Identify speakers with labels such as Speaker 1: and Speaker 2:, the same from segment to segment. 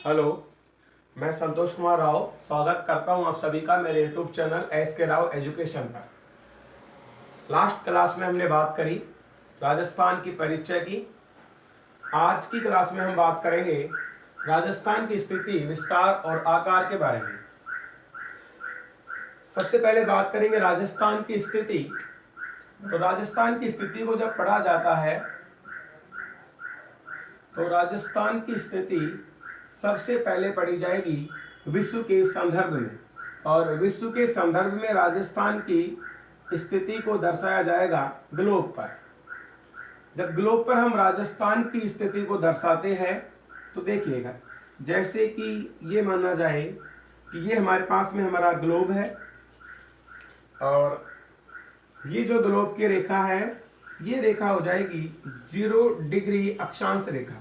Speaker 1: Hello, मैं संतोष कुमार राव स्वागत करता हूं आप सभी का मेरे यूट्यूब चैनल एस के राव एजुकेशन पर। लास्ट क्लास में हमने बात करी राजस्थान की परिचय की। आज की क्लास में हम बात करेंगे राजस्थान की स्थिति, विस्तार और आकार के बारे में। सबसे पहले बात करेंगे राजस्थान की स्थिति। तो राजस्थान की स्थिति को जब पढ़ा जाता है तो राजस्थान की स्थिति सबसे पहले पढ़ी जाएगी विश्व के संदर्भ में, और विश्व के संदर्भ में राजस्थान की स्थिति को दर्शाया जाएगा ग्लोब पर। जब ग्लोब पर हम राजस्थान की स्थिति को दर्शाते हैं तो देखिएगा, जैसे कि ये माना जाए कि ये हमारे पास में हमारा ग्लोब है और ये जो ग्लोब की रेखा है ये रेखा हो जाएगी 0 डिग्री अक्षांश रेखा।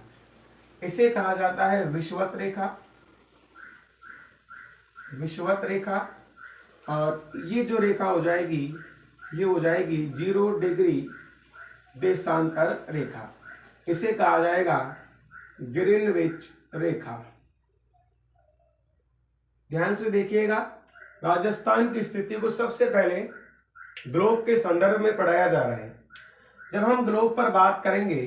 Speaker 1: इसे कहा जाता है विषुवत रेखा। विषुवत रेखा, और ये जो रेखा हो जाएगी ये हो जाएगी 0 डिग्री देशांतर रेखा। इसे कहा जाएगा ग्रीनविच रेखा। ध्यान से देखिएगा, राजस्थान की स्थिति को सबसे पहले ग्लोब के संदर्भ में पढ़ाया जा रहा है। जब हम ग्लोब पर बात करेंगे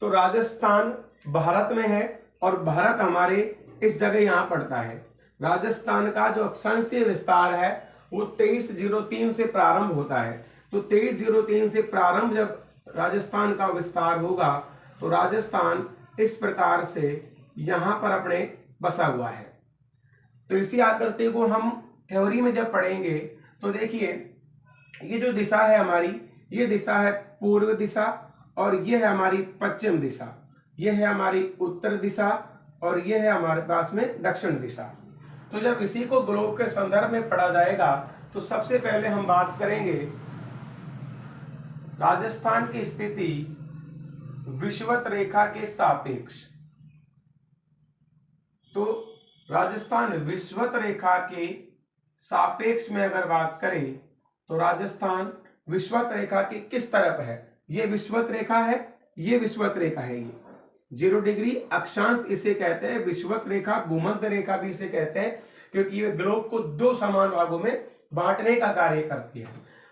Speaker 1: तो राजस्थान भारत में है और भारत हमारे इस जगह यहां पड़ता है। राजस्थान का जो अक्षांशीय विस्तार है वो 2303 से प्रारंभ होता है। तो 2303 से प्रारंभ जब राजस्थान का विस्तार होगा तो राजस्थान इस प्रकार से यहां पर अपने बसा हुआ है। तो इसी आकृति को हम थ्योरी में जब पढ़ेंगे तो देखिए, ये जो दिशा है हमारी, ये दिशा है पूर्व दिशा, और ये है हमारी पश्चिम दिशा, ये है हमारी उत्तर दिशा, और ये है हमारे पास में दक्षिण दिशा। तो जब इसी को ग्लोब के संदर्भ में पढ़ा जाएगा तो सबसे पहले हम बात करेंगे राजस्थान की स्थिति विषुवत रेखा के सापेक्ष। तो राजस्थान विषुवत रेखा के सापेक्ष में अगर बात करें तो राजस्थान विषुवत रेखा के किस तरफ है? ये विषुवत रेखा है, ये विषुवत रेखा है। ये 0 डिग्री अक्षांश इसे कहते हैं। विषुवत रेखा, भूमध्य रेखा भी इसे कहते हैं, क्योंकि ये ग्लोब को 2 समान भागों में बांटने का कार्य करती है।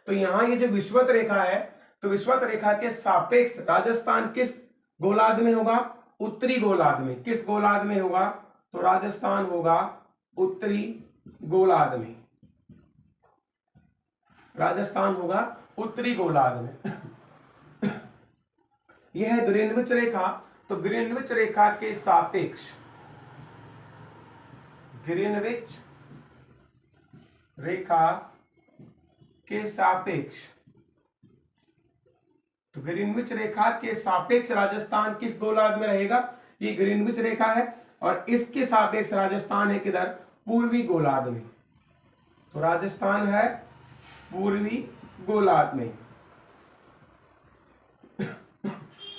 Speaker 1: तो यहाँ ये जो विषुवत रेखा है, तो विषुवत रेखा के सापेक्ष राजस्थान किस गोलार्ध में होगा? उत्तरी गोलार्ध में। किस गोलार्ध में होगा? तो राजस्थान होगा उत्तरी गोलार्ध में। राजस्थान होगा उत्तरी गोलार्ध में। यह है ग्रीनविच रेखा। तो ग्रीनविच रेखा के सापेक्ष, ग्रीनविच रेखा के सापेक्ष, तो ग्रीनविच रेखा के सापेक्ष राजस्थान किस गोलार्ध में रहेगा? ये ग्रीनविच रेखा है, और इसके सापेक्ष राजस्थान है किधर? पूर्वी गोलार्ध में। तो राजस्थान है पूर्वी गोलार्ध में।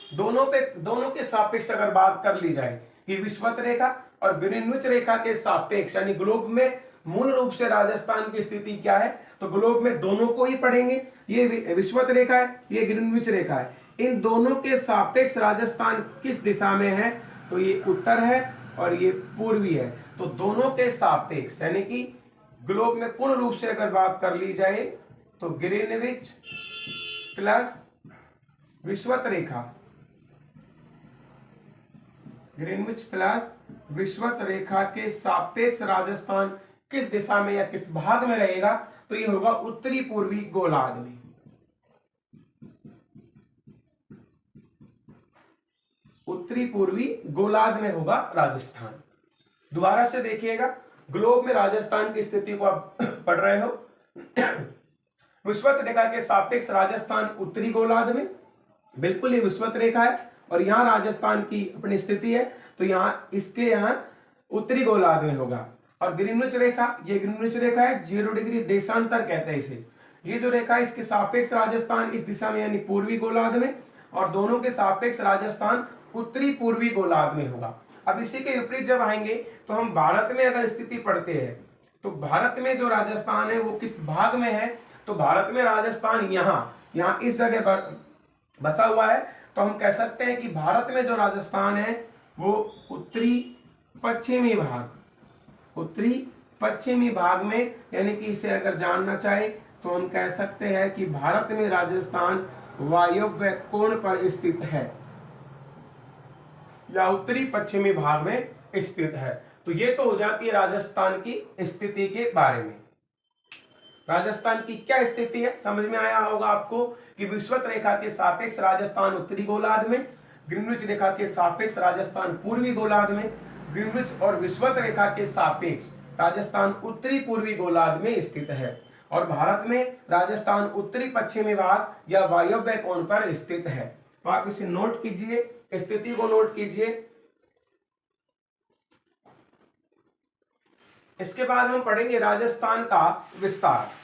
Speaker 1: दोनों के सापेक्ष अगर बात कर ली जाए कि विषुवत रेखा और ग्रीनविच रेखा के सापेक्ष, यानी ग्लोब में मूल रूप से राजस्थान की स्थिति क्या है, तो ग्लोब में दोनों को ही पढ़ेंगे। ये विषुवत रेखा है, ये ग्रीनविच रेखा है। इन दोनों के सापेक्ष राजस्थान किस दिशा में है? तो ये उत्तर है और ये पूर्वी है। तो दोनों के सापेक्ष, यानी कि ग्लोब में पूर्ण रूप से अगर बात कर ली जाए तो ग्रीनविच प्लस विषुवत रेखा, ग्रीनविच प्लस विषुवत रेखा के सापेक्ष राजस्थान किस दिशा में या किस भाग में रहेगा? तो ये होगा उत्तरी पूर्वी गोलार्ध में। उत्तरी पूर्वी गोलार्ध में होगा राजस्थान। दोबारा से देखिएगा, ग्लोब में राजस्थान की स्थिति को आप पढ़ रहे हो। विषुवत रेखा के सापेक्ष राजस्थान उत्तरी गोलार्ध में, बिल्कुल ये विषुवत रेखा है, और यहाँ राजस्थान की अपनी स्थिति है, तो यहाँ इसके यहाँ उत्तरी गोलार्ध में होगा। और ग्रीनविच रेखा, ये ग्रीनविच रेखा है, 0 डिग्री देशांतर कहते हैं इसे। ये जो रेखा है इसके सापेक्ष राजस्थान इस दिशा में, यानी पूर्वी गोलार्ध में, और दोनों के सापेक्ष राजस्थान उत्तरी पूर्वी गोलार्ध में होगा। अब इसी के विपरीत जब आएंगे तो हम भारत में अगर स्थिति पढ़ते हैं तो भारत में जो राजस्थान है वो किस भाग में है? तो भारत में राजस्थान यहाँ इस जगह पर बसा हुआ है। तो हम कह सकते हैं कि भारत में जो राजस्थान है वो उत्तरी पश्चिमी भाग, उत्तरी पश्चिमी भाग में, यानी कि इसे अगर जानना चाहे तो हम कह सकते हैं कि भारत में राजस्थान वायव्य कोण पर स्थित है या उत्तरी पश्चिमी भाग में स्थित है। तो ये तो हो जाती है राजस्थान की स्थिति के बारे में। राजस्थान की क्या स्थिति है समझ में आया होगा आपको कि विषुवत रेखा के सापेक्ष राजस्थान उत्तरी गोलार्ध में, ग्रीनविच रेखा के सापेक्ष राजस्थान पूर्वी गोलार्ध में, ग्रीनविच और विषुवत रेखा के सापेक्ष राजस्थान उत्तरी पूर्वी गोलार्ध में स्थित है। और भारत में राजस्थान उत्तरी पश्चिमी भाग या वायव्य कोण पर स्थित है। तो आप इसे नोट कीजिए, स्थिति को नोट कीजिए। इसके बाद हम पढ़ेंगे राजस्थान का विस्तार।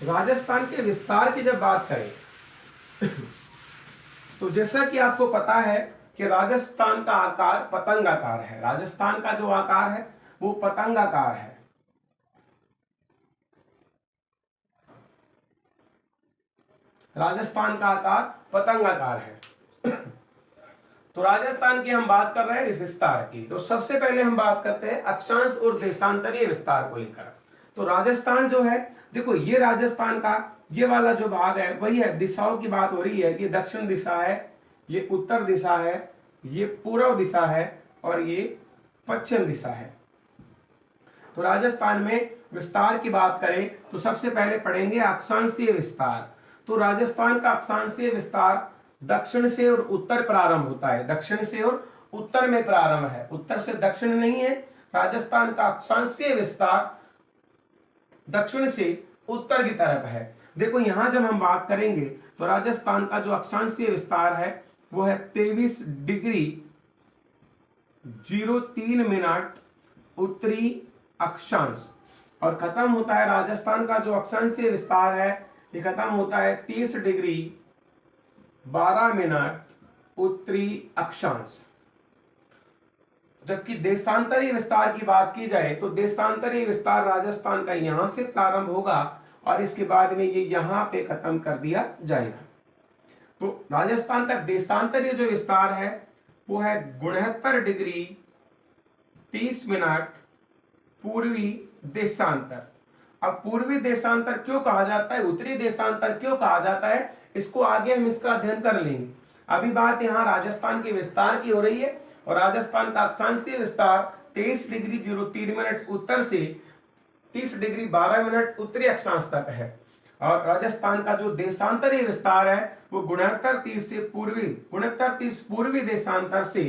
Speaker 1: राजस्थान के विस्तार की जब बात करें तो जैसा कि आपको पता है कि राजस्थान का आकार पतंगाकार है। राजस्थान का जो आकार है वो पतंगाकार है। राजस्थान का आकार पतंगाकार है। तो राजस्थान की हम बात कर रहे हैं विस्तार की। तो सबसे पहले हम बात करते हैं अक्षांश और देशांतरीय विस्तार को लेकर। तो राजस्थान जो है, देखो ये राजस्थान का ये वाला जो भाग है वही है, दिशाओं की बात हो रही है कि दक्षिण दिशा है, ये उत्तर दिशा है, ये पूर्व दिशा है और ये पश्चिम दिशा है। तो राजस्थान में विस्तार की बात करें तो सबसे पहले पढ़ेंगे अक्षांशीय विस्तार। तो राजस्थान का अक्षांशीय विस्तार दक्षिण से और उत्तर प्रारंभ होता है। दक्षिण से और उत्तर में प्रारंभ है, उत्तर से दक्षिण नहीं है। राजस्थान का अक्षांशीय विस्तार दक्षिण से उत्तर की तरफ है। देखो यहां जब हम बात करेंगे तो राजस्थान का जो अक्षांशीय विस्तार है वो है 23 डिग्री 03 मिनट उत्तरी अक्षांश, और खत्म होता है राजस्थान का जो अक्षांशीय विस्तार है ये खत्म होता है 30 डिग्री 12 मिनट उत्तरी अक्षांश। जबकि देशांतरीय विस्तार की बात की जाए तो देशांतरीय विस्तार राजस्थान का यहां से प्रारंभ होगा और इसके बाद में ये यहां पे खत्म कर दिया जाएगा। तो राजस्थान का देशांतरीय जो विस्तार है वो है 69 डिग्री 30 मिनट पूर्वी देशांतर। अब पूर्वी देशांतर क्यों कहा जाता है, उत्तरी देशांतर क्यों कहा जाता है, इसको आगे हम इसका अध्ययन कर लेंगे। अभी बात यहाँ राजस्थान के विस्तार की हो रही है और राजस्थान का अक्षांशीय विस्तार 23 डिग्री 03 मिनट उत्तर से 30 डिग्री 12 मिनट उत्तरी अक्षांश तक है। और राजस्थान का जो देशांतरीय विस्तार है वो 69 से पूर्वी 69 पूर्वी देशांतर से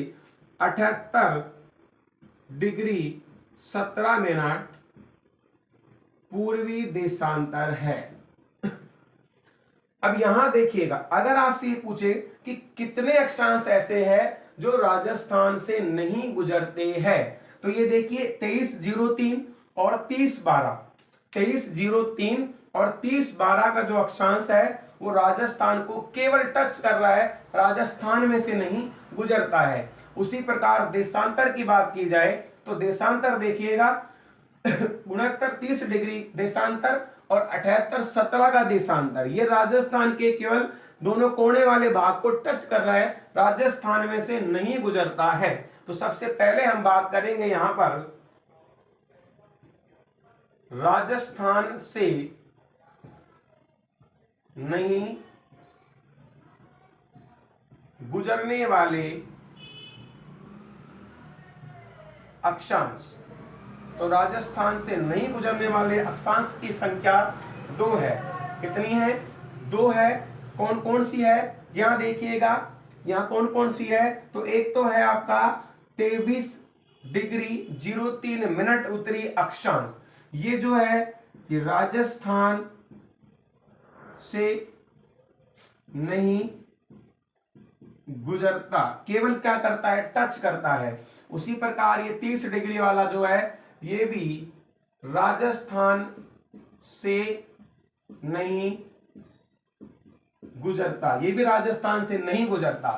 Speaker 1: 78 डिग्री 17 मिनट पूर्वी देशांतर है। अब यहां देखिएगा, अगर आपसे ये पूछे कि कितने अक्षांश ऐसे हैं जो राजस्थान से नहीं गुजरते हैं, तो ये देखिए 2303 और 3012, 2303 और 3012 का जो अक्षांश है वो राजस्थान को केवल टच कर रहा है, राजस्थान में से नहीं गुजरता है। उसी प्रकार देशांतर की बात की जाए तो देशांतर देखिएगा 69 30 डिग्री देशांतर और 78 17 का देशांतर, ये राजस्थान के केवल दोनों कोने वाले भाग को टच कर रहा है, राजस्थान में से नहीं गुजरता है। तो सबसे पहले हम बात करेंगे यहां पर राजस्थान से नहीं गुजरने वाले अक्षांश। तो राजस्थान से नहीं गुजरने वाले अक्षांश की संख्या 2 है। कितनी है? 2 है। कौन कौन सी है यहां देखिएगा, यहां कौन कौन सी है, तो एक तो है आपका 23 डिग्री 03 मिनट उत्तरी अक्षांश, ये जो है ये राजस्थान से नहीं गुजरता, केवल क्या करता है, टच करता है। उसी प्रकार ये 30 डिग्री वाला जो है ये भी राजस्थान से नहीं गुजरता, ये भी राजस्थान से नहीं गुजरता।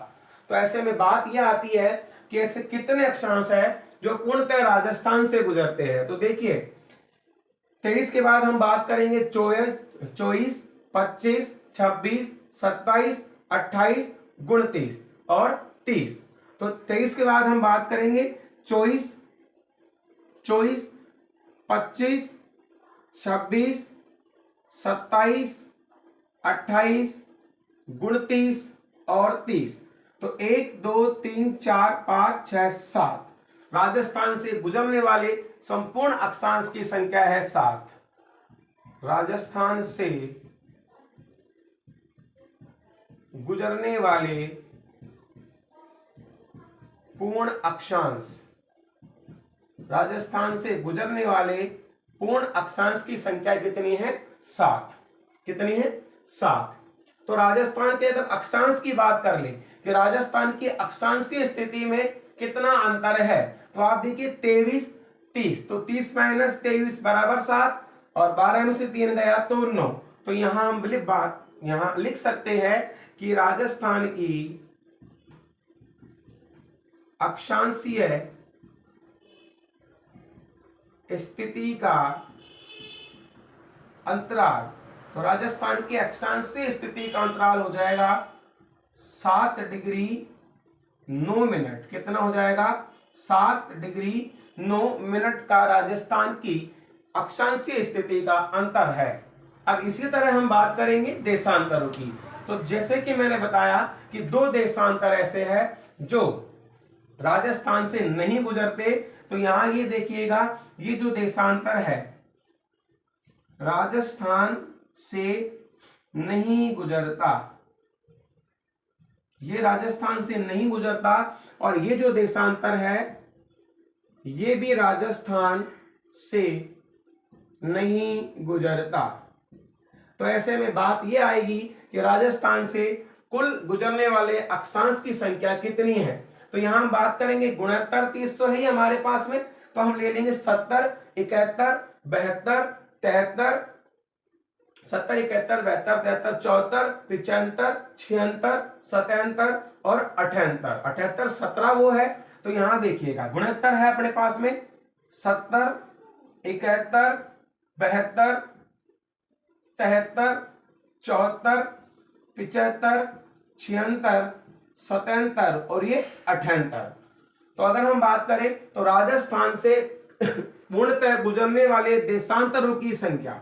Speaker 1: तो ऐसे में बात यह आती है कि कि ऐसे कितने अक्षांश है जो पूर्णतः राजस्थान से गुजरते हैं। तो देखिए 23 के बाद हम बात करेंगे 24, 25, 26, 27, 28, 29 और 30। तो 23 के बाद हम बात करेंगे 24, 25, 26, 27, 28, 29 और 30। तो 1, 2, 3, 4, 5, 6, 7 राजस्थान से गुजरने वाले संपूर्ण अक्षांश की संख्या है 7। राजस्थान से गुजरने वाले पूर्ण अक्षांश, राजस्थान से गुजरने वाले पूर्ण अक्षांश की संख्या कितनी है? 7। कितनी है? 7। तो राजस्थान के अगर अक्षांश की बात कर ले कि राजस्थान की अक्षांशीय स्थिति में कितना अंतर है, तो आप देखिए 23, 30, तो 30 - 23 बराबर 7 और 12 में से 3 गया तो 9। तो यहां हम यहां लिख सकते हैं कि राजस्थान की अक्षांशीय स्थिति का अंतराल, तो राजस्थान की अक्षांशीय स्थिति का अंतराल हो जाएगा 7 डिग्री 9 मिनट। कितना हो जाएगा? 7 डिग्री 9 मिनट का राजस्थान की अक्षांशीय स्थिति का अंतर है। अब इसी तरह हम बात करेंगे देशांतरों की। तो जैसे कि मैंने बताया कि 2 देशांतर ऐसे हैं जो राजस्थान से नहीं गुजरते। तो यहां ये देखिएगा, ये जो देशांतर है राजस्थान से नहीं गुजरता, ये राजस्थान से नहीं गुजरता, और ये जो देशांतर है ये भी राजस्थान से नहीं गुजरता। तो ऐसे में बात ये आएगी कि राजस्थान से कुल गुजरने वाले अक्षांश की संख्या कितनी है। तो यहां हम बात करेंगे गुणोत्तर 30 तो है ही हमारे पास में, तो हम ले लेंगे 70, 71, 72, 73, 70, 71, 72, 73, 74, 75, 76, 77 और 78। 78, 17 वो है। तो यहां देखिएगा गुणोत्तर है अपने पास में 70, 71, 72, 73, 74, 75, 76, 77 और ये 78। तो अगर हम बात करें तो राजस्थान से पूर्णतः गुजरने वाले देशांतरों की संख्या,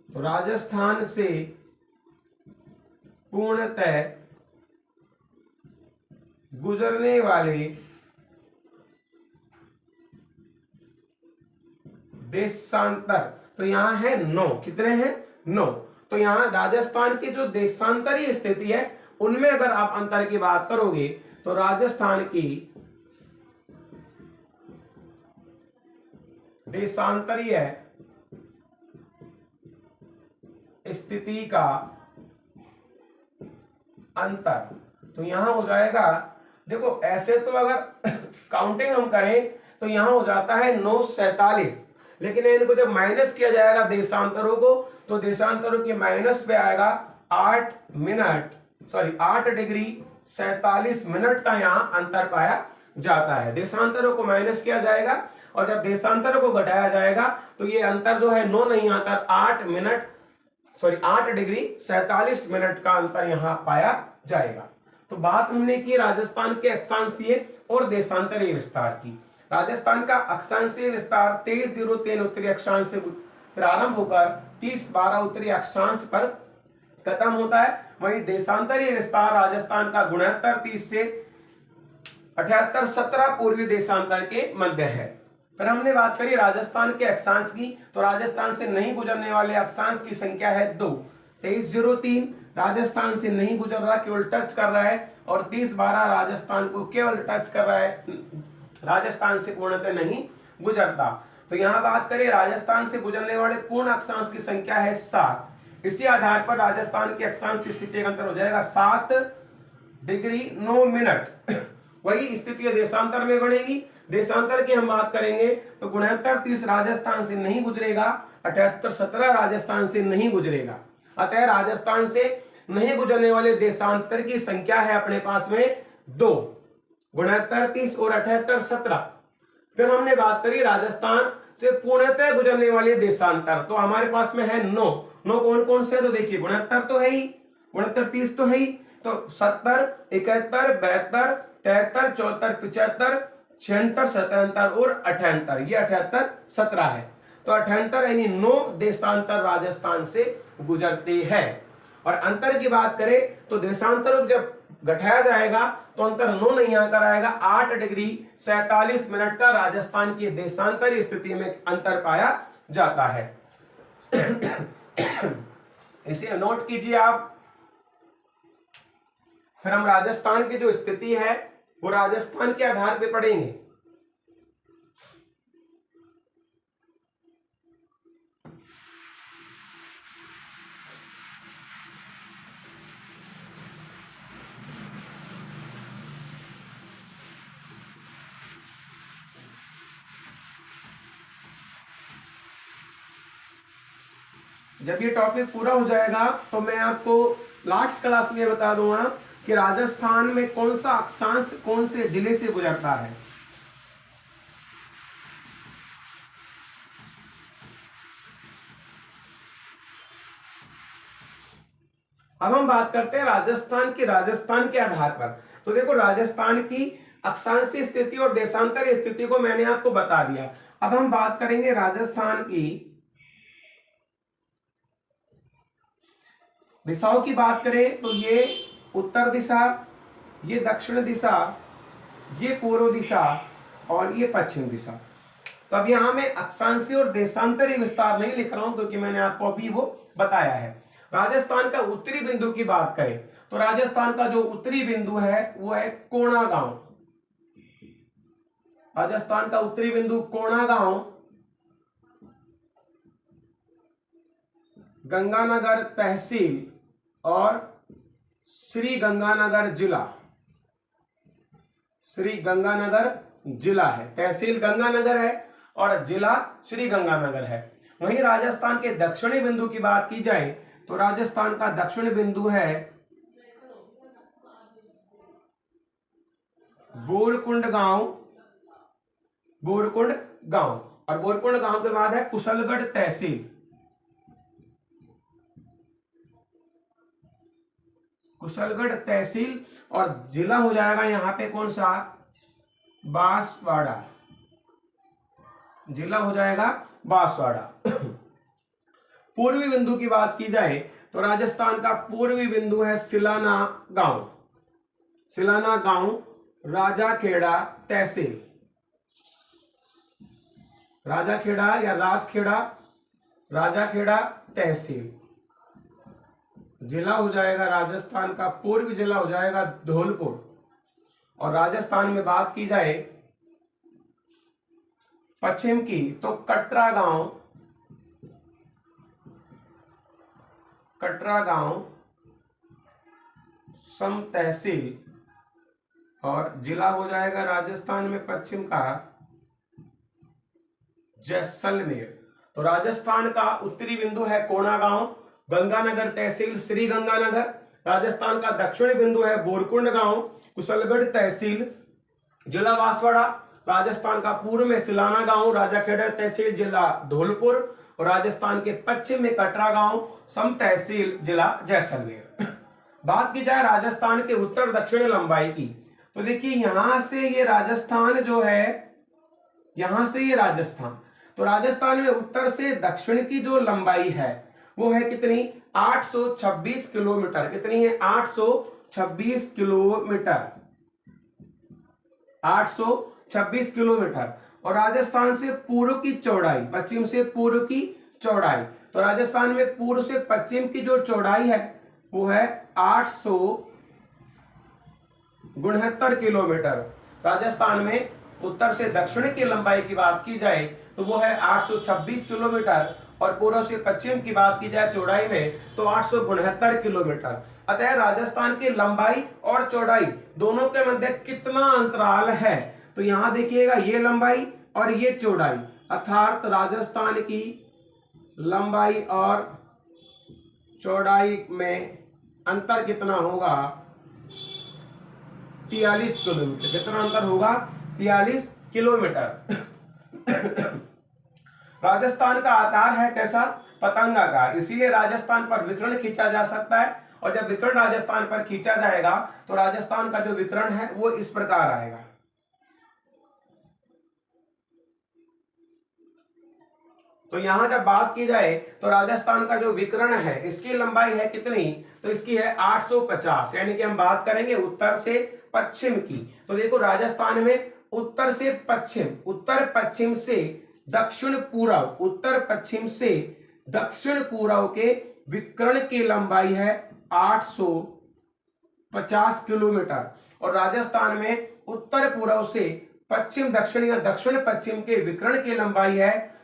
Speaker 1: तो राजस्थान से पूर्णतः गुजरने वाले देशांतर, तो यहां है 9। कितने हैं? 9। तो यहां राजस्थान की जो देशांतरीय स्थिति है उनमें अगर आप अंतर की बात करोगे तो राजस्थान की देशांतरीय स्थिति का अंतर, तो यहां हो जाएगा, देखो ऐसे तो अगर काउंटिंग हम करें तो यहां हो जाता है 947, लेकिन इनको जब माइनस किया जाएगा देशांतरों को, तो देशांतरों के माइनस पे आएगा 8 डिग्री 47 मिनट का यहाँ अंतर पाया जाता है। देशांतरों को माइनस किया जाएगा और जब देशांतरों को घटाया जाएगा तो ये अंतर जो है 9 नहीं आकर 8 डिग्री 47 मिनट का अंतर यहाँ पाया जाएगा। तो बात हमने की राजस्थान के अक्षांशीय और देशांतरीय विस्तार की। राजस्थान का अक्षांशीय विस्तार 2303 उत्तरी अक्षांश से प्रारंभ होकर 3012 उत्तरी अक्षांश पर खत्म होता है। वहीं देशांतरीय विस्तार राजस्थान का गुणोत्तर 30 से 78-17 पूर्वी देशांतर के मध्य है। फिर हमने बात करी राजस्थान के अक्षांश की, तो राजस्थान से नहीं गुजरने वाले अक्षांश की संख्या है 2। 2303 राजस्थान से नहीं गुजर रहा, केवल टच कर रहा है, और 3012 राजस्थान को केवल टच कर रहा है, राजस्थान से पूर्णतः नहीं गुजरता। तो यहाँ बात करें राजस्थान से गुजरने वाले पूर्ण अक्षांश की संख्या है 7। इसी आधार पर राजस्थान के अक्षांश स्थिति का अंतर हो जाएगा 7 डिग्री 9 मिनट। वही स्थिति देशांतर में बढ़ेगी। देशांतर की हम बात करेंगे तो गुणोत्तर 30 राजस्थान से नहीं गुजरेगा, 78-17 राजस्थान से नहीं गुजरेगा। अतः राजस्थान से नहीं गुजरने वाले देशांतर की संख्या है अपने पास में 2। 69 30 और 78 17। फिर हमने बात करी राजस्थान से पूर्णतः गुजरने वाले देशांतर, तो हमारे पास में है 9। 9 कौन कौन से? तो देखिए 69 तो है ही, 69 30 तो है ही, तो 70 71 72 73 74 75 76 77 और 78, ये 78 17 है। तो 78 यानी 9 देशांतर राजस्थान से गुजरते हैं। और अंतर की बात करें तो देशांतर जब घटाया जाएगा तो अंतर 9 नहीं आकर आएगा, 8 डिग्री 47 मिनट का राजस्थान की देशांतरी स्थिति में अंतर पाया जाता है। इसे नोट कीजिए आप। फिर हम राजस्थान की जो स्थिति है वो राजस्थान के आधार पे पढ़ेंगे। जब ये टॉपिक पूरा हो जाएगा तो मैं आपको लास्ट क्लास में बता दूंगा कि राजस्थान में कौन सा अक्षांश कौन से जिले से गुजरता है। अब हम बात करते हैं राजस्थान की, राजस्थान के आधार पर। तो देखो राजस्थान की अक्षांशीय स्थिति और देशांतरीय स्थिति को मैंने आपको बता दिया। अब हम बात करेंगे राजस्थान की दिशाओं की। बात करें तो ये उत्तर दिशा, ये दक्षिण दिशा, ये पूर्व दिशा और ये पश्चिम दिशा। तो अब यहां मैं अक्षांशीय और देशांतरीय विस्तार नहीं लिख रहा हूं क्योंकि मैंने आपको अभी वो बताया है। राजस्थान का उत्तरी बिंदु की बात करें तो राजस्थान का जो उत्तरी बिंदु है वो है कोणागांव। राजस्थान का उत्तरी बिंदु कोणागांव, गंगानगर तहसील और श्री गंगानगर जिला, श्री गंगानगर जिला है। तहसील गंगानगर है और जिला श्री गंगानगर है। वहीं राजस्थान के दक्षिणी बिंदु की बात की जाए तो राजस्थान का दक्षिणी बिंदु है बोरकुंड गांव, बोरकुंड गांव, और बोरकुंड गांव के बाद है कुशलगढ़ तहसील, कुशलगढ़ तहसील, और जिला हो जाएगा यहां पे कौन सा? बांसवाड़ा, जिला हो जाएगा बांसवाड़ा। पूर्वी बिंदु की बात की जाए तो राजस्थान का पूर्वी बिंदु है सिलाना गांव, सिलाना गांव, राजाखेड़ा तहसील, राजाखेड़ा या राजखेड़ा, राजाखेड़ा तहसील। जिला हो जाएगा राजस्थान का पूर्वी जिला हो जाएगा धौलपुर। और राजस्थान में बात की जाए पश्चिम की तो कटरा गांव, कटरा गांव सम तहसील, और जिला हो जाएगा राजस्थान में पश्चिम का जैसलमेर। तो राजस्थान का उत्तरी बिंदु है कोणागांव, गंगानगर तहसील श्री गंगानगर। राजस्थान का दक्षिणी बिंदु है बोरकुंड गांव, कुशलगढ़ तहसील, जिला बांसवाड़ा। राजस्थान का पूर्व में सिलाना गांव, राजाखेड़ा तहसील, जिला धौलपुर। और राजस्थान के पश्चिम में कटरा गांव, सम तहसील, जिला जैसलमेर। बात की जाए राजस्थान के उत्तर दक्षिण लंबाई की तो देखिए यहां से ये राजस्थान जो है, यहां से ये राजस्थान, तो राजस्थान में उत्तर से दक्षिण की जो लंबाई है वो है कितनी? 826 किलोमीटर। कितनी है? 826 किलोमीटर, 826 किलोमीटर। और राजस्थान से पूर्व की चौड़ाई, पश्चिम से पूर्व की चौड़ाई, तो राजस्थान में पूर्व से पश्चिम की जो चौड़ाई है वो है 869 किलोमीटर। राजस्थान में उत्तर से दक्षिण की लंबाई की बात की जाए तो वो है 826 किलोमीटर, और पूर्व से पश्चिम की बात की जाए चौड़ाई में तो 869 किलोमीटर। अतः राजस्थान की लंबाई और चौड़ाई दोनों के मध्य कितना अंतराल है? तो यहां देखिएगा ये लंबाई और ये चौड़ाई, अर्थात राजस्थान की लंबाई और चौड़ाई में अंतर कितना होगा? 43 किलोमीटर। कितना अंतर होगा? 43 किलोमीटर। राजस्थान का आकार है कैसा? पतंगाकार, इसीलिए राजस्थान पर विकर्ण खींचा जा सकता है। और जब विकर्ण राजस्थान पर खींचा जाएगा तो राजस्थान का जो विकर्ण है वो इस प्रकार आएगा। तो यहां जब बात की जाए तो राजस्थान का जो विकर्ण है इसकी लंबाई है कितनी? तो इसकी है 850, यानी कि हम बात करेंगे उत्तर से पश्चिम की। तो देखो राजस्थान में उत्तर से पश्चिम, उत्तर पश्चिम से दक्षिण पूर्व, उत्तर पश्चिम से दक्षिण पूर्व के विकर्ण की लंबाई है 850 किलोमीटर। और राजस्थान में उत्तर पूर्व से पश्चिम दक्षिण या दक्षिण पश्चिम के विकर्ण की लंबाई है,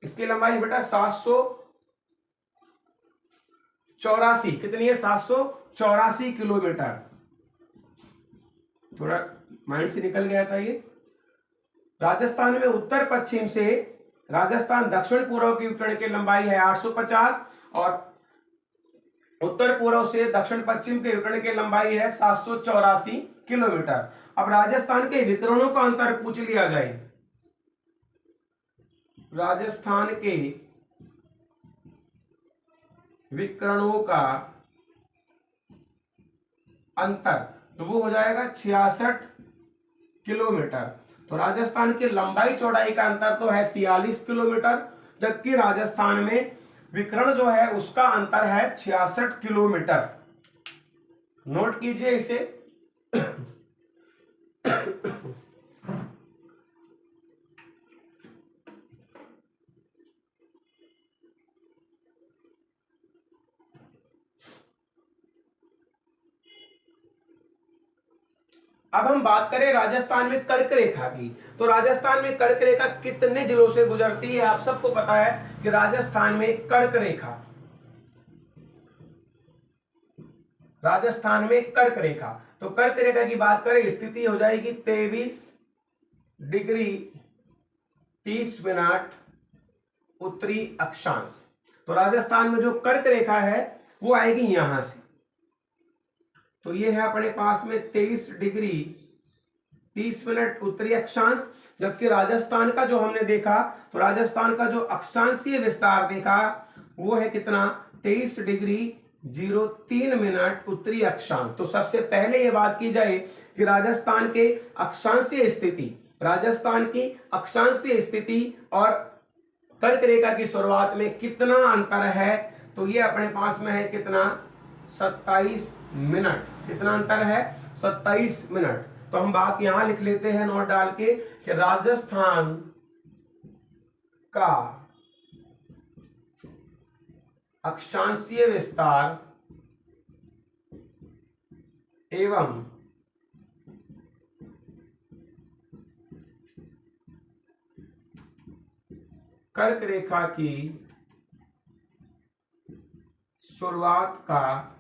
Speaker 1: इसकी लंबाई बेटा 784। कितनी है? 784 किलोमीटर। थोड़ा माइंड से निकल गया था ये। राजस्थान में उत्तर पश्चिम से राजस्थान दक्षिण पूर्व की विकर्ण की लंबाई है 850 और उत्तर पूर्व से दक्षिण पश्चिम के विकर्ण की लंबाई है 784 किलोमीटर। अब राजस्थान के विकर्णों का अंतर पूछ लिया जाए। राजस्थान के विकर्णों का अंतर तो वो हो जाएगा 66 किलोमीटर। तो राजस्थान की लंबाई चौड़ाई का अंतर तो है 43 किलोमीटर, जबकि राजस्थान में विकर्ण जो है उसका अंतर है 66 किलोमीटर। नोट कीजिए इसे। अब हम बात करें राजस्थान में कर्क रेखा की। तो राजस्थान में कर्क रेखा कितने जिलों से गुजरती है? आप सबको पता है कि राजस्थान में कर्क रेखा, राजस्थान में कर्क रेखा, तो कर्क रेखा की बात करें स्थिति हो जाएगी 23 डिग्री 30 मिनट उत्तरी अक्षांश। तो राजस्थान में जो कर्क रेखा है वो आएगी यहां से। तो ये है अपने पास में 23 डिग्री 30 मिनट उत्तरी अक्षांश। जबकि राजस्थान का जो हमने देखा तो राजस्थान का जो अक्षांशीय विस्तार देखा वो है कितना? 23 डिग्री 03 मिनट उत्तरी अक्षांश। तो सबसे पहले ये बात की जाए कि राजस्थान के अक्षांशीय स्थिति, राजस्थान की अक्षांशीय स्थिति और कर्क रेखा की शुरुआत में कितना अंतर है? तो ये अपने पास में है कितना? 27 मिनट। कितना अंतर है? 27 मिनट। तो हम बात यहां लिख लेते हैं नोट डाल के कि राजस्थान का अक्षांशीय विस्तार एवं कर्क रेखा की शुरुआत का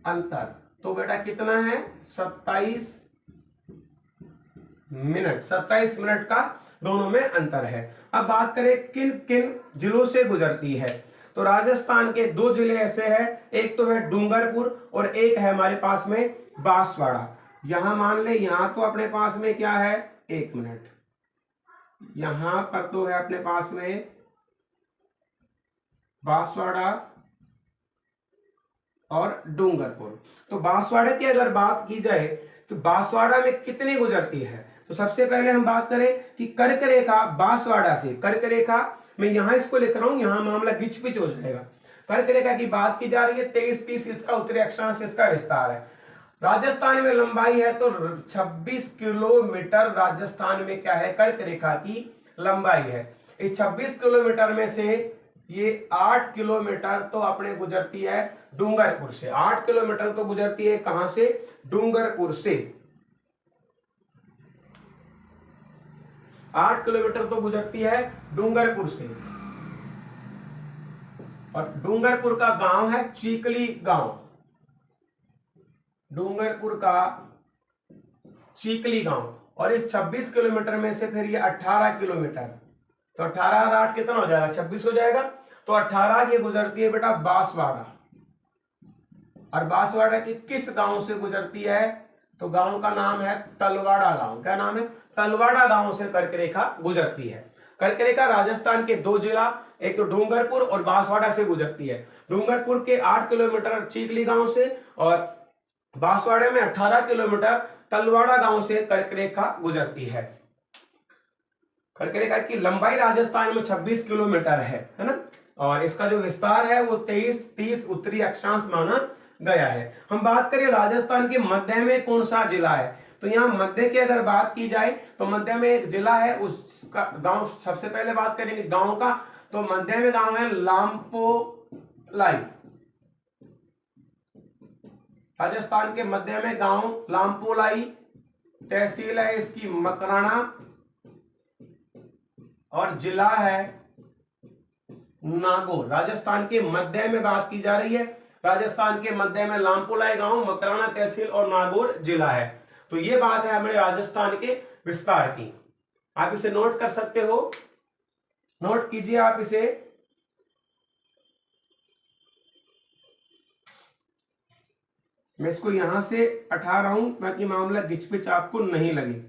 Speaker 1: अंतर तो बेटा कितना है? 27 मिनट। 27 मिनट का दोनों में अंतर है। अब बात करें किन किन जिलों से गुजरती है। तो राजस्थान के दो जिले ऐसे हैं, एक तो है डूंगरपुर और एक है हमारे पास में बांसवाड़ा। यहां मान ले, यहां तो अपने पास में क्या है? 1 मिनट। यहां पर तो है अपने पास में बांसवाड़ा और डूंगरपुर। तो बांसवाड़ा की अगर बात की जाए तो बांसवाड़ा में कितनी गुजरती है? तो सबसे पहले हम बात करें कि कर्क रेखा बांसवाड़ा से, कर्क रेखा मैं यहां इसको लिख रहा हूं, यहां मामला गिच पिच हो जाएगा। कर्क रेखा की बात की जा रही है 23-30 इसका उत्तरी अक्षांश, इसका विस्तार है। राजस्थान में लंबाई है तो 26 किलोमीटर राजस्थान में क्या है? कर्क रेखा की लंबाई है। इस 26 किलोमीटर में से ये 8 किलोमीटर तो अपने गुजरती है डूंगरपुर से। 8 किलोमीटर तो गुजरती है कहां से? डूंगरपुर से। 8 किलोमीटर तो गुजरती है डूंगरपुर से। और डूंगरपुर का गांव है चीकली गांव। डूंगरपुर का चीकली गांव। और इस 26 किलोमीटर में से फिर ये 18 किलोमीटर, तो 18 और 8 कितना हो जाएगा? 26 हो जाएगा। तो 18 ये गुजरती है बेटा बांसवाड़ा। और बांसवाड़ा के किस गांव से गुजरती है? तो गांव का नाम है तलवाड़ा गांव। क्या नाम है? तलवाड़ा गांव से कर्क रेखा गुजरती है। कर्क रेखा राजस्थान के 2 जिला, एक तो डूंगरपुर और बांसवाड़ा से गुजरती है। डूंगरपुर के 8 किलोमीटर चीखली गांव से और बांसवाड़ा में 18 किलोमीटर तलवाड़ा गांव से कर्क रेखा गुजरती है। कर्क रेखा की लंबाई राजस्थान में 26 किलोमीटर है ना, और इसका जो विस्तार है वो 30 उत्तरी अक्षांश माना गया है। हम बात करें राजस्थान के मध्य में कौन सा जिला है, तो यहाँ मध्य की अगर बात की जाए तो मध्य में एक जिला है, उसका गांव सबसे पहले बात करेंगे गांव का, तो मध्य में गांव है लामपोलाई। राजस्थान के मध्य में गांव लामपोलाई, तहसील है इसकी मकराना और जिला है नागौर। राजस्थान के मध्य में बात की जा रही है, राजस्थान के मध्य में लामपोलाई गांव, मकराना तहसील और नागौर जिला है। तो ये बात है हमारे राजस्थान के विस्तार की। आप इसे नोट कर सकते हो, नोट कीजिए आप इसे। मैं इसको यहां से हटा रहा हूं ताकि मामला गिचपिच आपको नहीं लगे।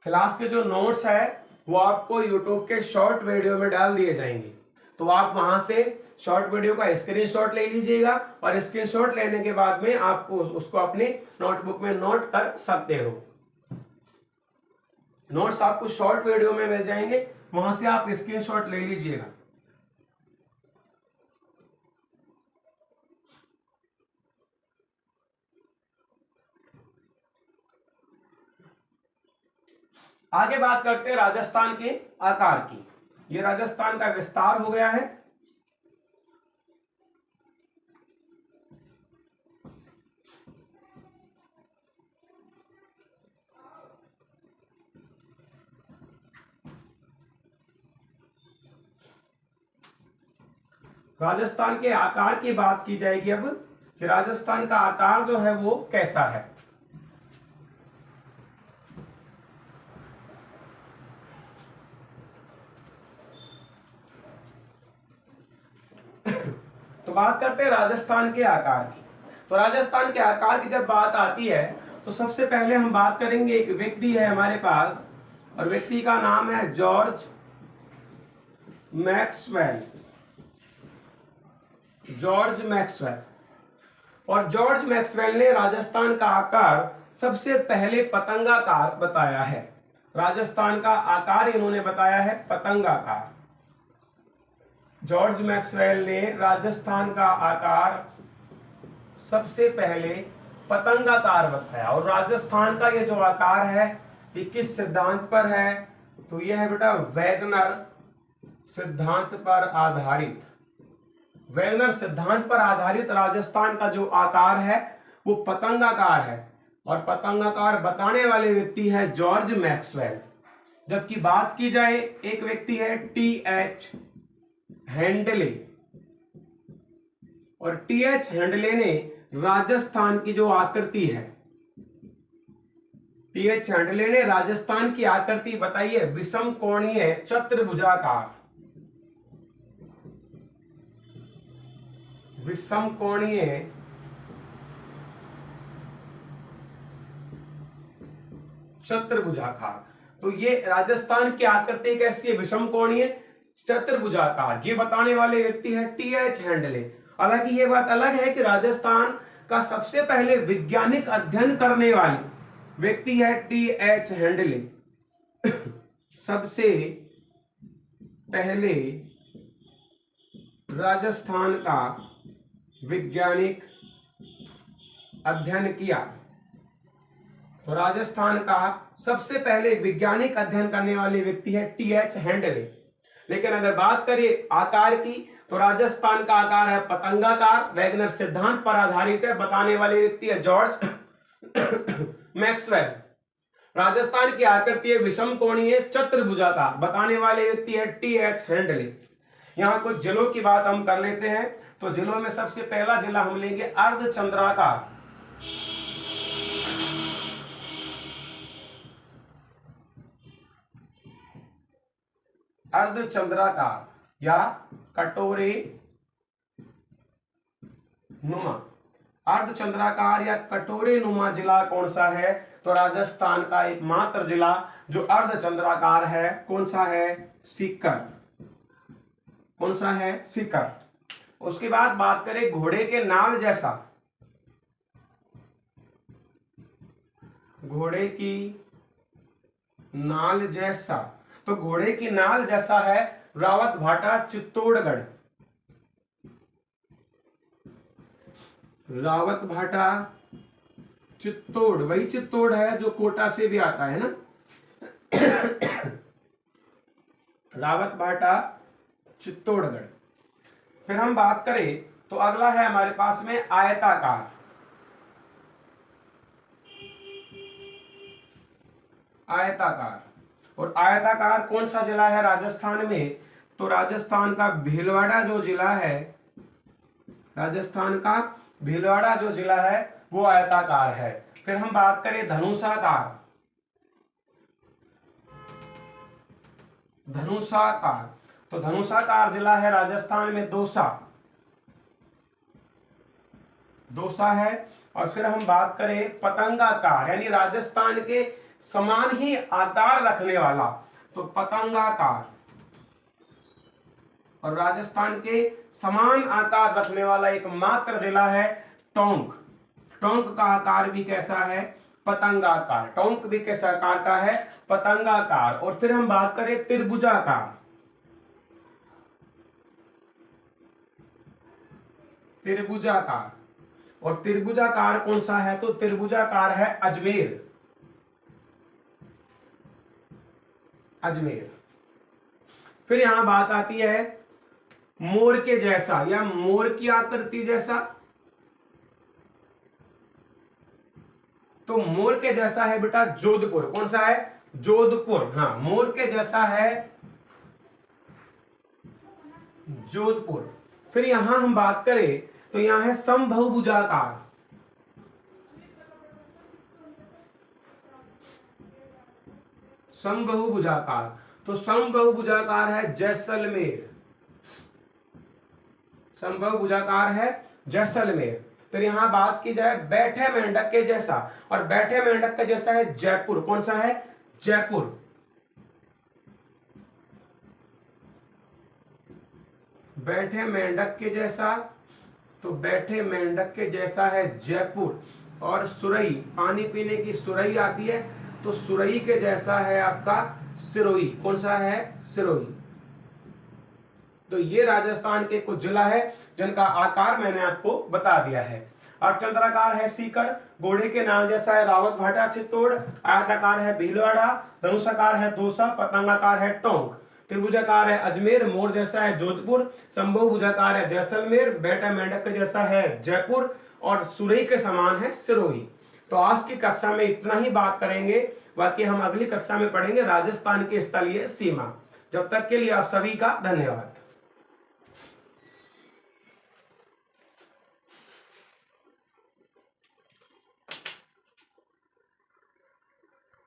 Speaker 1: क्लास के जो नोट्स है वो आपको YouTube के शॉर्ट वीडियो में डाल दिए जाएंगे, तो आप वहां से शॉर्ट वीडियो का स्क्रीनशॉट ले लीजिएगा और स्क्रीनशॉट लेने के बाद में आप उसको अपने नोटबुक में नोट कर सकते हो। नोट्स आपको शॉर्ट वीडियो में मिल जाएंगे, वहां से आप स्क्रीनशॉट ले लीजिएगा। आगे बात करते हैं राजस्थान के आकार की। ये राजस्थान का विस्तार हो गया है। राजस्थान के आकार की बात की जाएगी अब, कि राजस्थान का आकार जो है वो कैसा है। तो बात करते हैं राजस्थान के आकार की। तो राजस्थान के आकार की जब बात आती है तो सबसे पहले हम बात करेंगे, एक व्यक्ति है हमारे पास और व्यक्ति का नाम है जॉर्ज मैक्सवेल। जॉर्ज मैक्सवेल, और जॉर्ज मैक्सवेल ने राजस्थान का आकार सबसे पहले पतंगाकार बताया है। राजस्थान का आकार इन्होंने बताया है पतंगाकार। जॉर्ज मैक्सवेल ने राजस्थान का आकार सबसे पहले पतंगाकार बताया। और राजस्थान का ये जो आकार है ये किस सिद्धांत पर है, तो यह है बेटा वैगनर सिद्धांत पर आधारित। वैगनर सिद्धांत पर आधारित राजस्थान का जो आकार है वो पतंगाकार है, और पतंगाकार बताने वाले व्यक्ति है जॉर्ज मैक्सवेल। जबकि बात की जाए, एक व्यक्ति है T.H. हैंडले, और T.H. हैंडले ने राजस्थान की जो आकृति है, T.H. हैंडले ने राजस्थान की आकृति बताई है विषम कोणीय चतुर्भुजाकार। विषम कोणीय चतुर्भुजाकार। तो ये राजस्थान की आकृति कैसी है? विषम कोणीय चतुर्भुजाकार। ये बताने वाले व्यक्ति है T.H. हैंडले। हालांकि ये बात अलग है कि राजस्थान का सबसे पहले वैज्ञानिक अध्ययन करने वाले व्यक्ति है T.H. हैंडले। सबसे पहले राजस्थान का वैज्ञानिक अध्ययन किया। तो राजस्थान का सबसे पहले वैज्ञानिक अध्ययन करने वाले व्यक्ति है T.H. हैंडले। लेकिन अगर बात करें आकार की, तो राजस्थान का आकार है पतंगाकार, वैगनर सिद्धांत पर आधारित है, बताने वाले व्यक्ति है जॉर्ज मैक्सवेल। राजस्थान की आकृति है विषम कोणीय चतुर्भुजाकार, बताने वाले व्यक्ति है T.H. हैंडले। यहाँ कुछ जिलों की बात हम कर लेते हैं। तो जिलों में सबसे पहला जिला हम लेंगे अर्धचंद्राकार। अर्धचंद्राकार या कटोरे नुमा। अर्धचंद्राकार या कटोरे नुमा जिला कौन सा है? तो राजस्थान का एकमात्र जिला जो अर्धचंद्राकार है कौन सा है? सीकर। कौन सा है? सीकर। उसके बाद बात करें घोड़े के नाल जैसा, घोड़े की नाल जैसा, तो घोड़े की नाल जैसा है रावत भाटा चित्तौड़गढ़। रावत भाटा चित्तौड़, वही चित्तौड़ है जो कोटा से भी आता है ना। रावत भाटा चित्तौड़गढ़। फिर हम बात करें तो अगला है हमारे पास में आयताकार। आयताकार, और आयताकार कौन सा जिला है राजस्थान में? तो राजस्थान का भीलवाड़ा जो जिला है, राजस्थान का भीलवाड़ा जो जिला है वो आयताकार है। फिर हम बात करें धनुषाकार। धनुषाकार, तो धनुषाकार जिला है राजस्थान में दौसा। दौसा है। और फिर हम बात करें पतंगाकार, यानी राजस्थान के समान ही आकार रखने वाला, तो पतंगाकार। और राजस्थान के समान आकार रखने वाला एकमात्र जिला है टोंक। टोंक का आकार भी कैसा है? पतंगाकार। टोंक भी कैसा आकार का है? पतंगाकार। और फिर हम बात करें त्रिभुजाकार। त्रिभुजाकार, और त्रिभुजाकार कौन सा है? तो त्रिभुजाकार है अजमेर। अजमेर। फिर यहां बात आती है मोर के जैसा या मोर की आकृति जैसा, तो मोर के जैसा है बेटा जोधपुर। कौन सा है? जोधपुर। हाँ, मोर के जैसा है जोधपुर। फिर यहां हम बात करें तो यहां है समभुजाकार। समभुजाकार, तो समभुजाकार है जैसलमेर। समभुजाकार है जैसलमेर। फिर यहां बात की जाए बैठे मेंढक के जैसा, और बैठे मेंढक के जैसा है जयपुर। कौन सा है? जयपुर। बैठे मेंढक के जैसा, तो बैठे मेंढक के जैसा है जयपुर। और सुरई, पानी पीने की सुरई आती है, तो सुरई के जैसा है आपका सिरोही। कौन सा है? सिरोही। तो ये राजस्थान के कुछ जिला है जिनका आकार मैंने आपको बता दिया है। अर्धचंद्राकार है सीकर, घोड़े के नाल जैसा है रावत भाटा चित्तौड़, आयताकार है भीलवाड़ा, धनुषाकार है दौसा, पतंगाकार है टोंक, त्रिभुजाकार है अजमेर, मोर जैसा है जोधपुर, समभुजाकार है जैसलमेर, बैठा मेंढक के जैसा है जयपुर, और सुरई के समान है सिरोही। तो आज की कक्षा में इतना ही बात करेंगे, बाकी हम अगली कक्षा में पढ़ेंगे राजस्थान की स्थलीय सीमा। जब तक के लिए आप सभी का धन्यवाद।